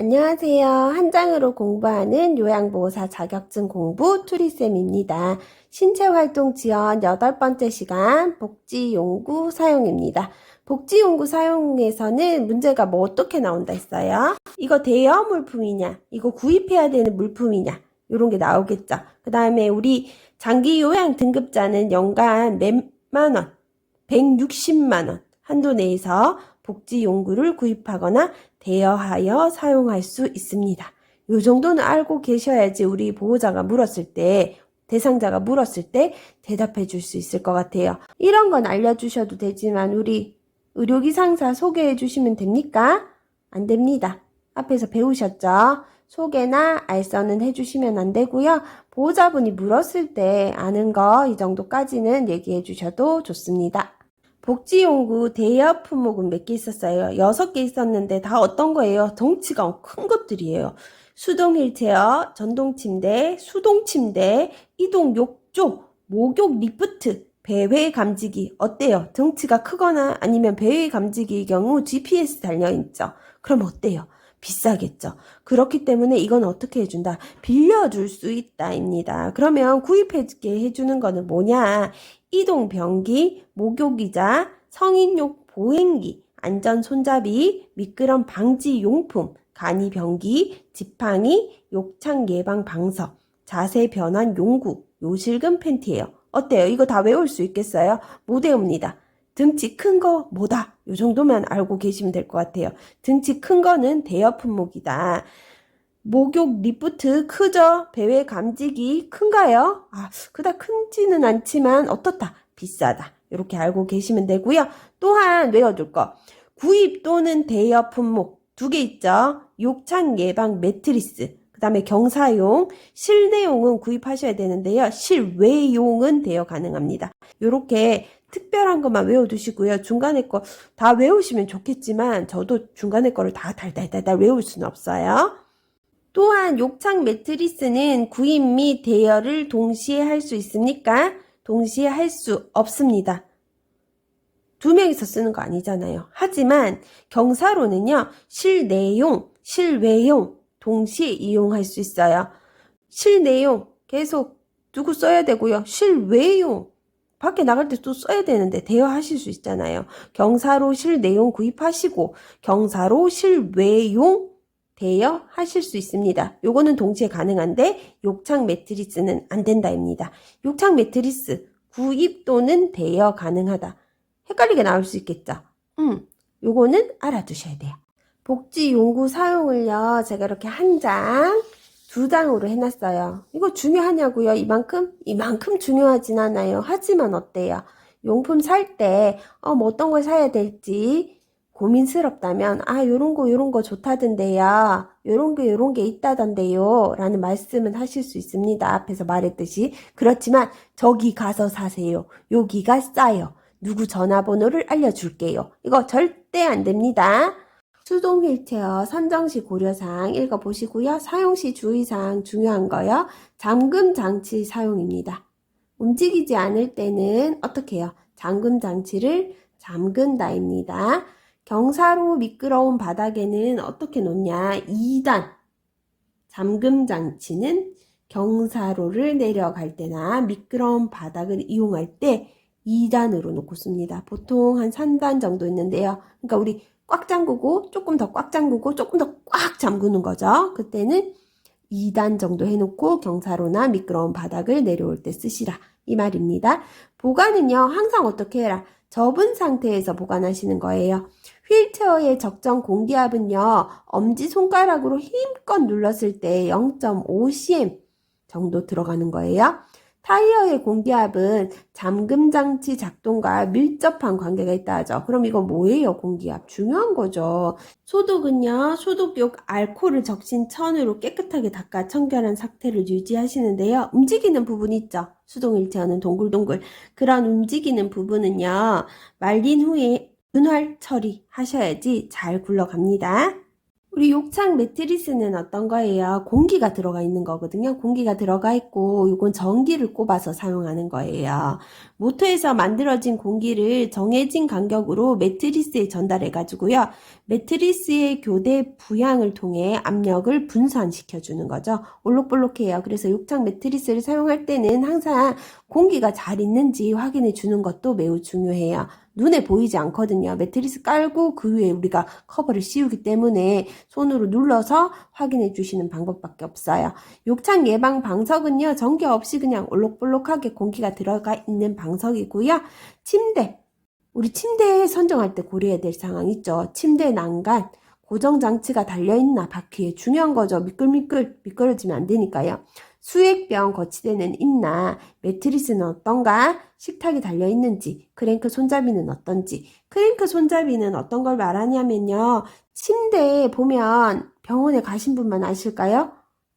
안녕하세요. 한장으로 공부하는 요양보호사 자격증 공부 투리쌤입니다. 신체활동 지원 8번째 시간 복지용구 사용입니다. 복지용구 사용에서는 문제가 뭐 어떻게 나온다 했어요? 이거 대여 물품이냐? 이거 구입해야 되는 물품이냐? 이런 게 나오겠죠. 그 다음에 우리 장기 요양 등급자는 연간 몇만 원, 160만 원 한도 내에서 복지용구를 구입하거나 대여하여 사용할 수 있습니다. 요 정도는 알고 계셔야지 우리 보호자가 물었을 때, 대상자가 물었을 때 대답해 줄 수 있을 것 같아요. 이런 건 알려주셔도 되지만 우리 의료기상사 소개해 주시면 됩니까? 안 됩니다. 앞에서 배우셨죠? 소개나 알선은 해주시면 안 되고요. 보호자분이 물었을 때 아는 거 이 정도까지는 얘기해 주셔도 좋습니다. 복지용구 대여 품목은 몇 개 있었어요? 6개 있었는데 다 어떤 거예요? 덩치가 큰 것들이에요. 수동 휠체어, 전동 침대, 수동 침대, 이동 욕조, 목욕 리프트, 배회 감지기. 어때요? 덩치가 크거나 아니면 배회 감지기의 경우 GPS 달려있죠. 그럼 어때요? 비싸겠죠. 그렇기 때문에 이건 어떻게 해준다? 빌려줄 수 있다입니다. 그러면 구입해주게 해주는 거는 뭐냐? 이동 변기, 목욕의자, 성인용 보행기, 안전 손잡이, 미끄럼 방지 용품, 간이 변기, 지팡이, 욕창 예방 방석, 자세 변환 용구, 요실금 팬티예요. 어때요? 이거 다 외울 수 있겠어요? 못 외웁니다. 등치 큰 거 뭐다? 요 정도만 알고 계시면 될 것 같아요. 등치 큰 거는 대여 품목이다. 목욕 리프트 크죠? 배회 감지기 큰가요? 그닥 큰지는 않지만 어떻다? 비싸다. 이렇게 알고 계시면 되고요. 또한 외워둘 거. 구입 또는 대여 품목 2개 있죠? 욕창 예방 매트리스. 그 다음에 경사용, 실내용은 구입하셔야 되는데요. 실외용은 대여 가능합니다. 이렇게 특별한 것만 외워두시고요. 중간에 거 다 외우시면 좋겠지만 저도 중간에 거를 다 달달달달 외울 수는 없어요. 또한 욕창 매트리스는 구입 및 대여를 동시에 할 수 있습니까? 동시에 할 수 없습니다. 2명이서 쓰는 거 아니잖아요. 하지만 경사로는요. 실내용, 실외용 동시에 이용할 수 있어요. 실내용 계속 두고 써야 되고요. 실외용 밖에 나갈 때 또 써야 되는데 대여하실 수 있잖아요. 경사로 실내용 구입하시고 경사로 실외용 대여하실 수 있습니다. 요거는 동시에 가능한데 욕창 매트리스는 안 된다입니다. 욕창 매트리스 구입 또는 대여 가능하다. 헷갈리게 나올 수 있겠죠. 요거는 알아두셔야 돼요. 복지용구 사용을요. 제가 이렇게 한 장, 2장으로 해놨어요. 이거 중요하냐고요? 이만큼 중요하진 않아요. 하지만 어때요? 용품 살 때 뭐 어떤 걸 사야 될지 고민스럽다면 요런 거 좋다던데요. 요런 게 있다던데요. 라는 말씀은 하실 수 있습니다. 앞에서 말했듯이. 그렇지만 저기 가서 사세요. 여기가 싸요. 누구 전화번호를 알려줄게요. 이거 절대 안 됩니다. 수동 휠체어 선정시 고려사항 읽어보시고요. 사용시 주의사항 중요한 거요. 잠금 장치 사용입니다. 움직이지 않을 때는 어떻게 해요? 잠금 장치를 잠근다입니다. 경사로 미끄러운 바닥에는 어떻게 놓냐? 2단. 잠금 장치는 경사로를 내려갈 때나 미끄러운 바닥을 이용할 때 2단으로 놓고 씁니다. 보통 한 3단 정도 있는데요. 그러니까 우리 꽉 잠그고 조금 더 꽉 잠그고 조금 더 꽉 잠그는 거죠. 그때는 2단 정도 해놓고 경사로나 미끄러운 바닥을 내려올 때 쓰시라 이 말입니다. 보관은요 항상 어떻게 해라? 접은 상태에서 보관하시는 거예요. 휠체어의 적정 공기압은요 엄지손가락으로 힘껏 눌렀을 때 0.5cm 정도 들어가는 거예요. 타이어의 공기압은 잠금장치 작동과 밀접한 관계가 있다 하죠. 그럼 이건 뭐예요? 공기압. 중요한 거죠. 소독은요. 소독용 알코올을 적신 천으로 깨끗하게 닦아 청결한 상태를 유지하시는데요. 움직이는 부분 있죠. 수동 휠체어는 동글동글. 그런 움직이는 부분은요. 말린 후에 분할 처리하셔야지 잘 굴러갑니다. 우리 욕창 욕창 매트리스는 어떤 거예요? 공기가 들어가 있는 거거든요. 공기가 들어가 있고 이건 전기를 꼽아서 사용하는 거예요. 모터에서 만들어진 공기를 정해진 간격으로 매트리스에 전달해 가지고요. 매트리스의 교대 부양을 통해 압력을 분산시켜 주는 거죠. 올록볼록해요. 그래서 욕창 매트리스를 사용할 때는 항상 공기가 잘 있는지 확인해 주는 것도 매우 중요해요. 눈에 보이지 않거든요. 매트리스 깔고 그 위에 우리가 커버를 씌우기 때문에 손으로 눌러서 확인해 주시는 방법밖에 없어요. 욕창 예방 방석은요, 전기 없이 그냥 올록볼록하게 공기가 들어가 있는 방석이고요. 침대, 우리 침대 선정할 때 고려해야 될 상황 있죠. 침대 난간, 고정장치가 달려있나 바퀴에 중요한 거죠. 미끄러지면 안 되니까요. 수액병 거치대는 있나, 매트리스는 어떤가, 식탁이 달려있는지, 크랭크 손잡이는 어떤지. 크랭크 손잡이는 어떤 걸 말하냐면요, 침대에 보면 병원에 가신 분만 아실까요?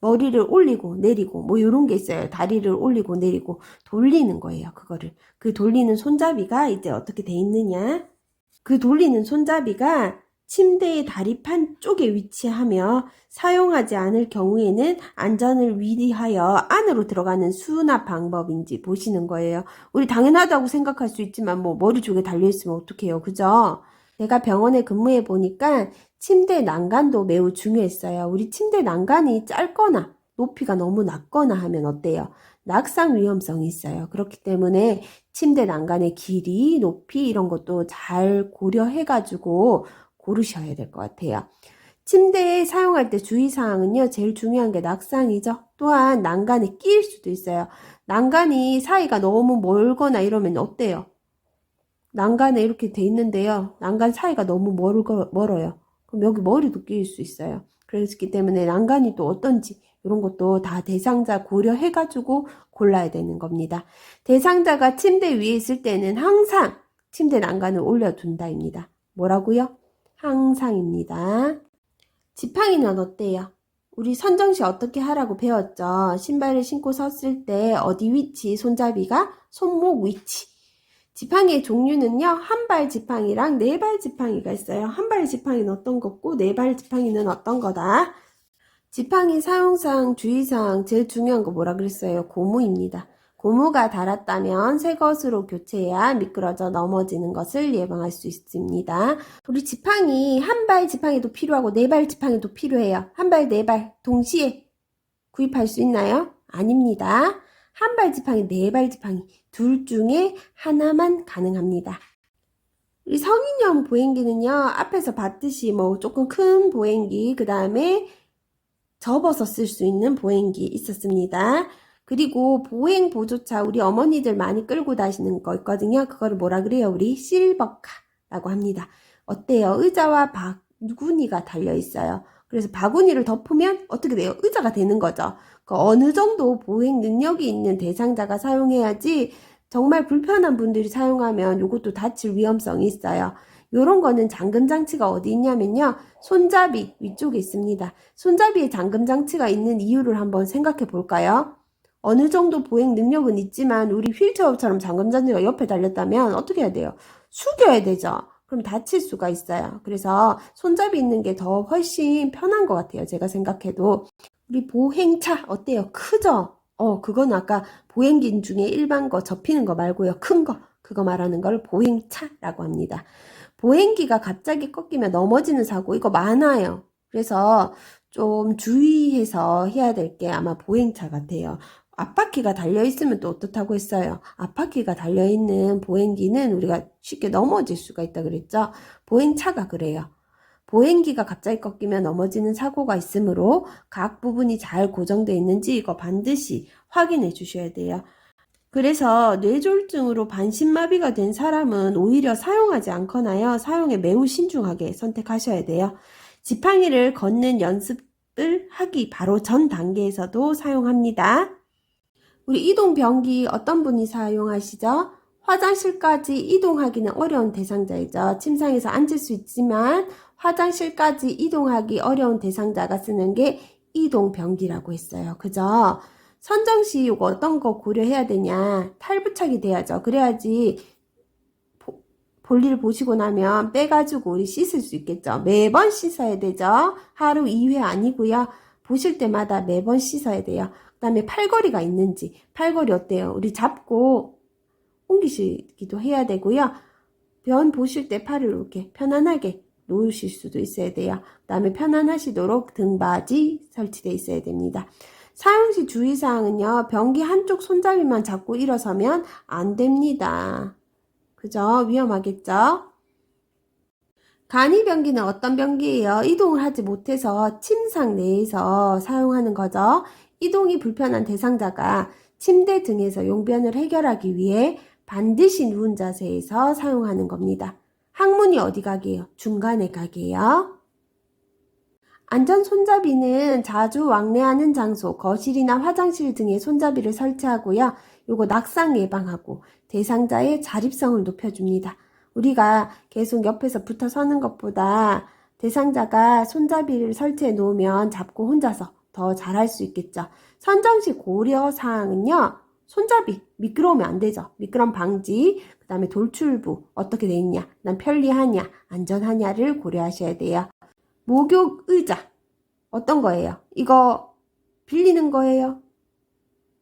머리를 올리고 내리고 뭐 이런 게 있어요. 다리를 올리고 내리고 돌리는 거예요. 그거를. 그 돌리는 손잡이가 이제 어떻게 돼 있느냐, 그 돌리는 손잡이가 침대의 다리판 쪽에 위치하며 사용하지 않을 경우에는 안전을 위하여 안으로 들어가는 수납 방법인지 보시는 거예요. 우리 당연하다고 생각할 수 있지만 뭐 머리 쪽에 달려있으면 어떡해요. 그죠? 내가 병원에 근무해 보니까 침대 난간도 매우 중요했어요. 우리 침대 난간이 짧거나 높이가 너무 낮거나 하면 어때요? 낙상 위험성이 있어요. 그렇기 때문에 침대 난간의 길이, 높이 이런 것도 잘 고려해가지고 고르셔야 될 것 같아요. 침대에 사용할 때 주의사항은요. 제일 중요한 게 낙상이죠. 또한 난간에 끼일 수도 있어요. 난간이 사이가 너무 멀거나 이러면 어때요? 난간에 이렇게 돼 있는데요. 난간 사이가 너무 멀어요. 그럼 여기 머리도 끼일 수 있어요. 그렇기 때문에 난간이 또 어떤지 이런 것도 다 대상자 고려해가지고 골라야 되는 겁니다. 대상자가 침대 위에 있을 때는 항상 침대 난간을 올려둔다입니다. 뭐라고요? 항상입니다. 지팡이는 어때요? 우리 선정시 어떻게 하라고 배웠죠? 신발을 신고 섰을 때 어디 위치, 손잡이가 손목 위치. 지팡이의 종류는요, 한 발 지팡이랑 네 발 지팡이가 있어요. 한 발 지팡이는 어떤 거고, 네 발 지팡이는 어떤 거다? 지팡이 사용상 주의사항 제일 중요한 거 뭐라 그랬어요? 고무입니다. 고무가 닳았다면 새 것으로 교체해야 미끄러져 넘어지는 것을 예방할 수 있습니다. 우리 지팡이 한 발 지팡이도 필요하고 네 발 지팡이도 필요해요. 한 발, 네 발 동시에 구입할 수 있나요? 아닙니다. 한 발 지팡이, 네 발 지팡이 둘 중에 하나만 가능합니다. 우리 성인용 보행기는요, 앞에서 봤듯이 뭐 조금 큰 보행기, 그 다음에 접어서 쓸 수 있는 보행기 있었습니다. 그리고 보행 보조차 우리 어머니들 많이 끌고 다니는 거 있거든요. 그거를 뭐라 그래요? 우리 실버카라고 합니다. 어때요? 의자와 바구니가 달려 있어요. 그래서 바구니를 덮으면 어떻게 돼요? 의자가 되는 거죠. 그 어느 정도 보행 능력이 있는 대상자가 사용해야지 정말 불편한 분들이 사용하면 이것도 다칠 위험성이 있어요. 요런 거는 잠금 장치가 어디 있냐면요. 손잡이 위쪽에 있습니다. 손잡이에 잠금 장치가 있는 이유를 한번 생각해 볼까요? 어느 정도 보행 능력은 있지만 우리 휠체어처럼 잠금 장치가 옆에 달렸다면 어떻게 해야 돼요? 숙여야 되죠. 그럼 다칠 수가 있어요. 그래서 손잡이 있는 게 더 훨씬 편한 것 같아요. 제가 생각해도. 우리 보행차 어때요? 크죠? 그건 아까 보행기 중에 일반 거 접히는 거 말고요. 큰 거. 그거 말하는 걸 보행차라고 합니다. 보행기가 갑자기 꺾이면 넘어지는 사고 이거 많아요. 그래서 좀 주의해서 해야 될 게 아마 보행차 같아요. 앞바퀴가 달려있으면 또 어떻다고 했어요? 앞바퀴가 달려있는 보행기는 우리가 쉽게 넘어질 수가 있다 그랬죠? 보행차가 그래요. 보행기가 갑자기 꺾이면 넘어지는 사고가 있으므로 각 부분이 잘 고정되어 있는지 이거 반드시 확인해 주셔야 돼요. 그래서 뇌졸중으로 반신마비가 된 사람은 오히려 사용하지 않거나요. 사용에 매우 신중하게 선택하셔야 돼요. 지팡이를 걷는 연습을 하기 바로 전 단계에서도 사용합니다. 우리 이동변기 어떤 분이 사용하시죠? 화장실까지 이동하기는 어려운 대상자이죠. 침상에서 앉을 수 있지만 화장실까지 이동하기 어려운 대상자가 쓰는 게 이동변기라고 했어요. 그죠? 선정시 이거 어떤 거 고려해야 되냐? 탈부착이 돼야죠. 그래야지 볼일 보시고 나면 빼가지고 우리 씻을 수 있겠죠. 매번 씻어야 되죠. 하루 2회 아니고요. 보실 때마다 매번 씻어야 돼요. 그 다음에 팔걸이가 있는지, 팔걸이 어때요? 우리 잡고 옮기시기도 해야 되고요. 변 보실 때 팔을 이렇게 편안하게 놓으실 수도 있어야 돼요. 그 다음에 편안하시도록 등받이 설치되어 있어야 됩니다. 사용 시 주의사항은요. 변기 한쪽 손잡이만 잡고 일어서면 안 됩니다. 그죠? 위험하겠죠? 간이 변기는 어떤 변기예요? 이동을 하지 못해서 침상 내에서 사용하는 거죠. 이동이 불편한 대상자가 침대 등에서 용변을 해결하기 위해 반드시 누운 자세에서 사용하는 겁니다. 항문이 어디 가게요? 중간에 가게요. 안전 손잡이는 자주 왕래하는 장소, 거실이나 화장실 등에 손잡이를 설치하고요. 요거 낙상 예방하고 대상자의 자립성을 높여줍니다. 우리가 계속 옆에서 붙어 서는 것보다 대상자가 손잡이를 설치해 놓으면 잡고 혼자서 더 잘할 수 있겠죠. 선정 시 고려 사항은요. 손잡이, 미끄러우면 안 되죠. 미끄럼 방지, 그 다음에 돌출부 어떻게 돼 있냐, 난 편리하냐, 안전하냐를 고려하셔야 돼요. 목욕 의자 어떤 거예요? 이거 빌리는 거예요?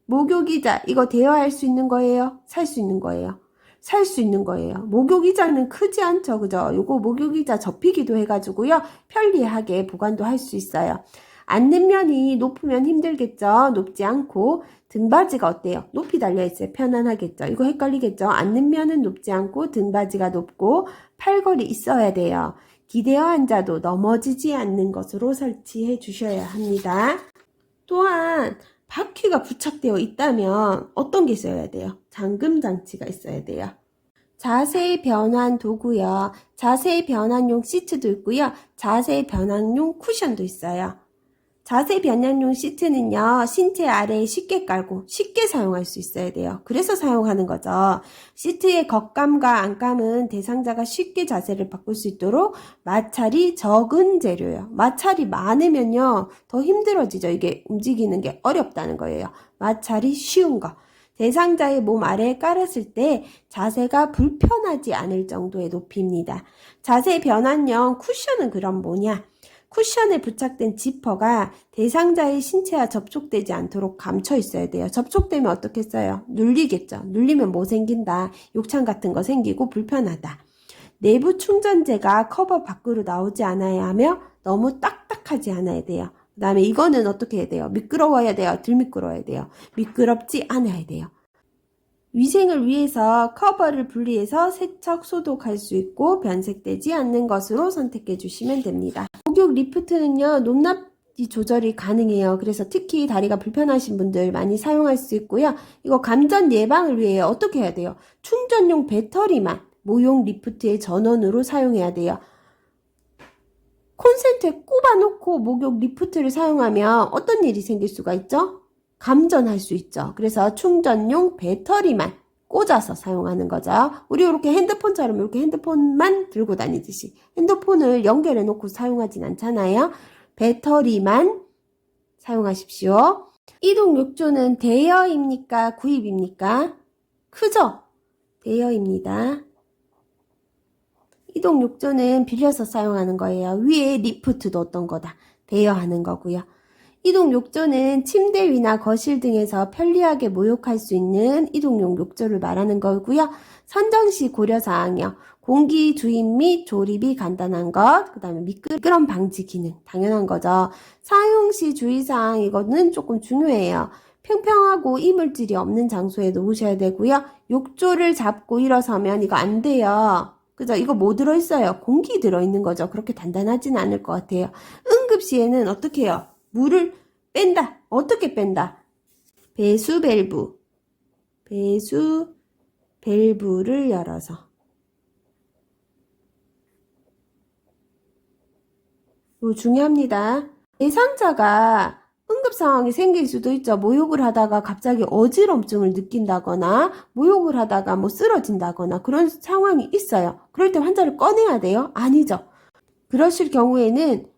목욕 의자 이거 대여할 수 있는 거예요? 살 수 있는 거예요? 살 수 있는 거예요. 목욕 의자는 크지 않죠, 그죠? 요거 목욕 의자 접히기도 해가지고요 편리하게 보관도 할 수 있어요. 앉는면이 높으면 힘들겠죠. 높지 않고 등받이가 어때요? 높이 달려있어요. 편안하겠죠. 이거 헷갈리겠죠. 앉는면은 높지 않고 등받이가 높고 팔걸이 있어야 돼요. 기대어 앉아도 넘어지지 않는 것으로 설치해 주셔야 합니다. 또한 바퀴가 부착되어 있다면 어떤 게 있어야 돼요? 잠금 장치가 있어야 돼요. 자세 변환 도구요. 자세 변환용 시트도 있고요. 자세 변환용 쿠션도 있어요. 자세 변환용 시트는요, 신체 아래에 쉽게 깔고 쉽게 사용할 수 있어야 돼요. 그래서 사용하는 거죠. 시트의 겉감과 안감은 대상자가 쉽게 자세를 바꿀 수 있도록 마찰이 적은 재료예요. 마찰이 많으면요, 더 힘들어지죠. 이게 움직이는 게 어렵다는 거예요. 마찰이 쉬운 거. 대상자의 몸 아래에 깔았을 때 자세가 불편하지 않을 정도의 높이입니다. 자세 변환용 쿠션은 그럼 뭐냐? 쿠션에 부착된 지퍼가 대상자의 신체와 접촉되지 않도록 감춰 있어야 돼요. 접촉되면 어떻게 써요? 눌리겠죠. 눌리면 뭐 생긴다? 욕창 같은 거 생기고 불편하다. 내부 충전재가 커버 밖으로 나오지 않아야 하며 너무 딱딱하지 않아야 돼요. 그 다음에 이거는 어떻게 해야 돼요? 미끄러워야 돼요? 덜 미끄러워야 돼요? 미끄럽지 않아야 돼요. 위생을 위해서 커버를 분리해서 세척, 소독할 수 있고 변색되지 않는 것으로 선택해 주시면 됩니다. 목욕 리프트는요, 높낮이 조절이 가능해요. 그래서 특히 다리가 불편하신 분들 많이 사용할 수 있고요. 이거 감전 예방을 위해 어떻게 해야 돼요? 충전용 배터리만 모용 리프트의 전원으로 사용해야 돼요. 콘센트에 꼽아놓고 목욕 리프트를 사용하면 어떤 일이 생길 수가 있죠? 감전할 수 있죠. 그래서 충전용 배터리만 꽂아서 사용하는 거죠. 우리 이렇게 핸드폰처럼 이렇게 핸드폰만 들고 다니듯이 핸드폰을 연결해 놓고 사용하진 않잖아요. 배터리만 사용하십시오. 이동 욕조는 대여입니까? 구입입니까? 크죠? 대여입니다. 이동 욕조는 빌려서 사용하는 거예요. 위에 리프트도 어떤 거다. 대여하는 거고요. 이동 욕조는 침대 위나 거실 등에서 편리하게 목욕할 수 있는 이동용 욕조를 말하는 거고요. 선정 시 고려사항이요. 공기 주입 및 조립이 간단한 것, 그 다음에 미끄럼 방지 기능, 당연한 거죠. 사용 시 주의사항, 이거는 조금 중요해요. 평평하고 이물질이 없는 장소에 놓으셔야 되고요. 욕조를 잡고 일어서면 이거 안 돼요. 그죠? 이거 뭐 들어있어요? 공기 들어있는 거죠. 그렇게 단단하진 않을 것 같아요. 응급시에는 어떻게 해요? 물을 뺀다. 어떻게 뺀다? 배수 밸브를 열어서. 이거 중요합니다. 대상자가 응급 상황이 생길 수도 있죠. 목욕을 하다가 갑자기 어지럼증을 느낀다거나 목욕을 하다가 뭐 쓰러진다거나 그런 상황이 있어요. 그럴 때 환자를 꺼내야 돼요? 아니죠. 그러실 경우에는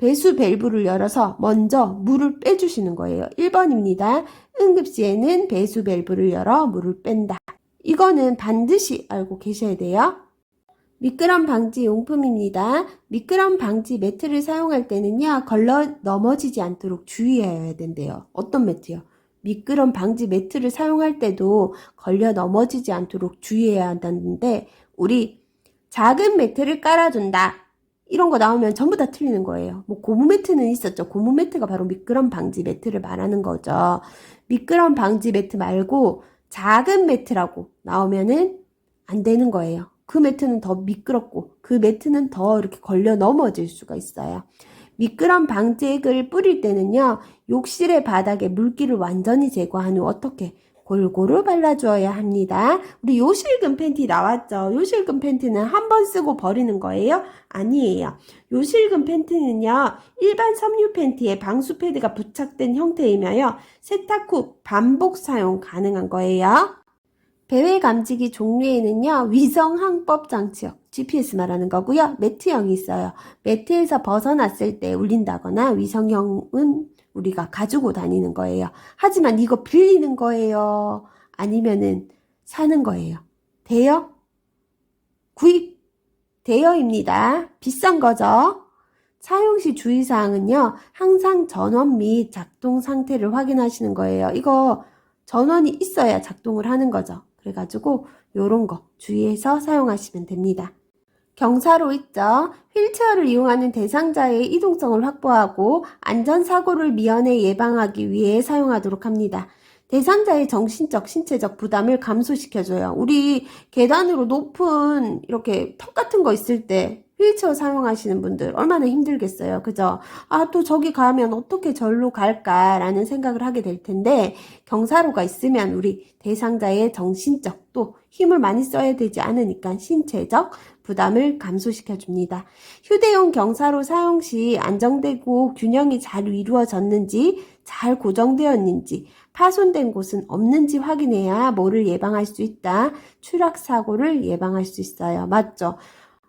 배수 밸브를 열어서 먼저 물을 빼주시는 거예요. 1번입니다. 응급시에는 배수 밸브를 열어 물을 뺀다. 이거는 반드시 알고 계셔야 돼요. 미끄럼 방지 용품입니다. 미끄럼 방지 매트를 사용할 때는요, 걸러 넘어지지 않도록 주의해야 된대요. 어떤 매트요? 미끄럼 방지 매트를 사용할 때도 걸려 넘어지지 않도록 주의해야 한다는데, 우리 작은 매트를 깔아준다. 이런 거 나오면 전부 다 틀리는 거예요. 뭐 고무 매트는 있었죠. 고무 매트가 바로 미끄럼 방지 매트를 말하는 거죠. 미끄럼 방지 매트 말고 작은 매트라고 나오면은 안 되는 거예요. 그 매트는 더 미끄럽고 그 매트는 더 이렇게 걸려 넘어질 수가 있어요. 미끄럼 방지액을 뿌릴 때는요, 욕실의 바닥에 물기를 완전히 제거한 후 어떻게 골고루 발라주어야 합니다. 우리 요실금 팬티 나왔죠? 요실금 팬티는 한 번 쓰고 버리는 거예요? 아니에요. 요실금 팬티는요, 일반 섬유 팬티에 방수 패드가 부착된 형태이며요, 세탁 후 반복 사용 가능한 거예요. 배회 감지기 종류에는요, 위성 항법 장치형, GPS 말하는 거고요, 매트형이 있어요. 매트에서 벗어났을 때 울린다거나 위성형은 우리가 가지고 다니는 거예요. 하지만 이거 빌리는 거예요? 아니면은 사는 거예요? 대여? 구입? 대여입니다. 비싼 거죠? 사용 시 주의사항은요, 항상 전원 및 작동 상태를 확인하시는 거예요. 이거 전원이 있어야 작동을 하는 거죠. 그래가지고 요런 거 주의해서 사용하시면 됩니다. 경사로 있죠. 휠체어를 이용하는 대상자의 이동성을 확보하고 안전사고를 미연에 예방하기 위해 사용하도록 합니다. 대상자의 정신적, 신체적 부담을 감소시켜줘요. 우리 계단으로 높은 이렇게 턱 같은 거 있을 때 휠체어 사용하시는 분들 얼마나 힘들겠어요. 그죠? 아, 또 저기 가면 어떻게 절로 갈까라는 생각을 하게 될 텐데, 경사로가 있으면 우리 대상자의 정신적 또 힘을 많이 써야 되지 않으니까 신체적 부담을 감소시켜 줍니다. 휴대용 경사로 사용 시 안정되고 균형이 잘 이루어졌는지, 잘 고정되었는지, 파손된 곳은 없는지 확인해야 뭐를 예방할 수 있다. 추락 사고를 예방할 수 있어요. 맞죠?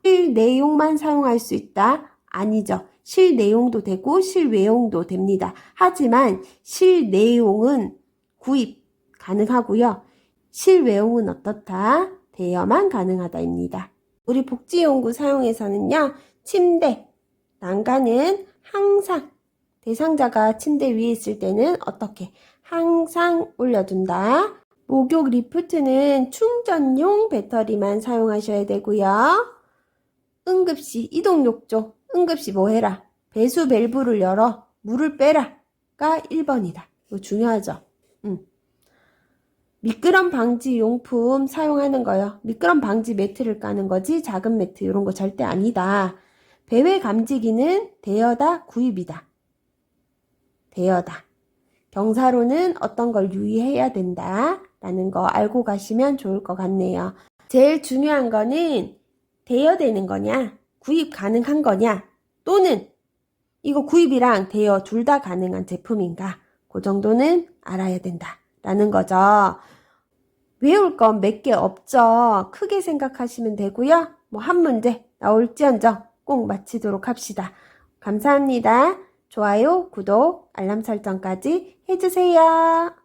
실 내용만 사용할 수 있다? 아니죠. 실 내용도 되고 실 외용도 됩니다. 하지만 실 내용은 구입 가능하고요. 실 외용은 어떻다? 대여만 가능하다입니다. 우리 복지용구 사용에서는요, 침대, 난간은 항상 대상자가 침대 위에 있을 때는 어떻게? 항상 올려둔다. 목욕 리프트는 충전용 배터리만 사용하셔야 되고요. 응급시 이동욕조, 응급시 뭐 해라? 배수 밸브를 열어 물을 빼라가 1번이다. 이거 중요하죠? 미끄럼 방지 용품 사용하는 거요. 미끄럼 방지 매트를 까는 거지 작은 매트 이런 거 절대 아니다. 배회 감지기는 대여다, 구입이다. 대여다. 경사로는 어떤 걸 유의해야 된다 라는 거 알고 가시면 좋을 것 같네요. 제일 중요한 거는 대여되는 거냐, 구입 가능한 거냐, 또는 이거 구입이랑 대여 둘 다 가능한 제품인가, 그 정도는 알아야 된다 라는 거죠. 외울 건 몇 개 없죠. 크게 생각하시면 되고요. 뭐 한 문제 나올지언정 꼭 마치도록 합시다. 감사합니다. 좋아요, 구독, 알람 설정까지 해주세요.